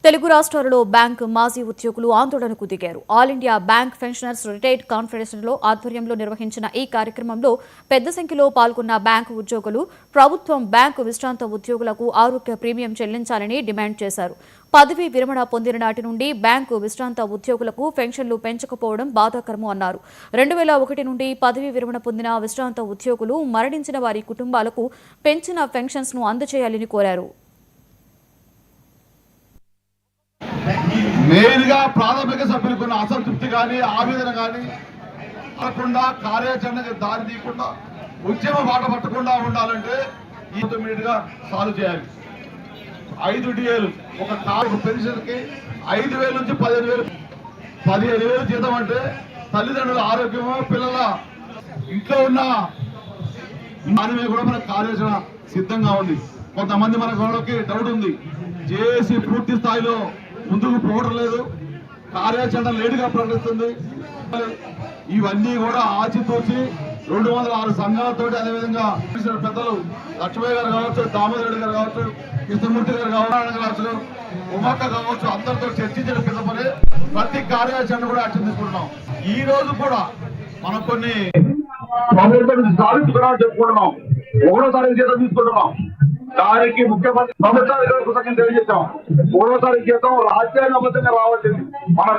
తెలుగు రాష్ట్రాలలో బ్యాంక్ మాజీ ఉద్యోగులు ఆందోళనకు దిగారు. All India bank pensioners retired కాన్ఫెడరేషన్లో ఆధ్వర్యంలో నిర్వహించిన ఈ కార్యక్రమంలో పెద్ద సంఖ్యలో పాల్గొన్న బ్యాంకు ఉద్యోగులు ప్రభుత్వం బ్యాంకు విశ్రాంత ఉద్యోగులకు ఆరోగ్య ప్రీమియం చెల్లించాలని డిమాండ్ చేశారు. పదవీ విరమణ పొందిన నాటి నుండి బ్యాంకు విశ్రాంత ఉద్యోగులకు పెన్షన్లు పెంచకపోవడం బాధాకరము అన్నారు. 2001 నుండి పదవీ విరమణ పొందిన విశ్రాంత ఉద్యోగులు మరణించిన వారి కుటుంబాలకు పెంచిన పెన్షన్స్ ను అందజేయాలని కోరారు. మెయిన్గా ప్రాథమిక సభ్యులకు అసంతృప్తి కానీ ఆవేదన కానీ కాకుండా కార్యాచరణకు దారి తీయకుండా ఉద్యమ బాట పట్టకుండా ఉండాలంటే ఇమీడియట్ గా సాల్వ్ చేయాలి. 5 DAలు ఒక పెన్షన్ కి 5,000 నుంచి 15,000 జీతం అంటే తల్లిదండ్రుల ఆరోగ్యమో పిల్లల ఇంట్లో ఉన్న దాని మీద కూడా మన కార్యాచరణ సిద్ధంగా ఉంది. కొంతమంది మన గోడకి డౌట్ ఉంది, జేఏసీ పూర్తి స్థాయిలో ముందుకు పోవడం లేదు, కార్యాచరణ లేటుగా ప్రకటిస్తుంది. ఇవన్నీ కూడా ఆచితూచి 206 సంఘాలతో అదేవిధంగా పెద్దలు లక్ష్మయ్య గారు కావచ్చు, దామోదర్ రెడ్డి గారు కావచ్చు, కృష్ణమూర్తి గారు కావచ్చు, ఉమక్క కావచ్చు, అందరితో చర్చించిన పిల్లపని ప్రతి కార్యాచరణ కూడా యాక్షన్ తీసుకుంటున్నాం. ఈ రోజు కూడా మనం కొన్ని సాధించుకున్నామని చెప్పుకుంటున్నాం. 1వ తారీఖు జీతం తీసుకుంటున్నాం. దానికి ముఖ్యమంత్రి ప్రభుత్వానికి కృతజ్ఞతలు తెలియజేస్తాం. 3వ తారీఖు జీతం రాజ్యాంగబద్ధంగా రావాల్సింది. మన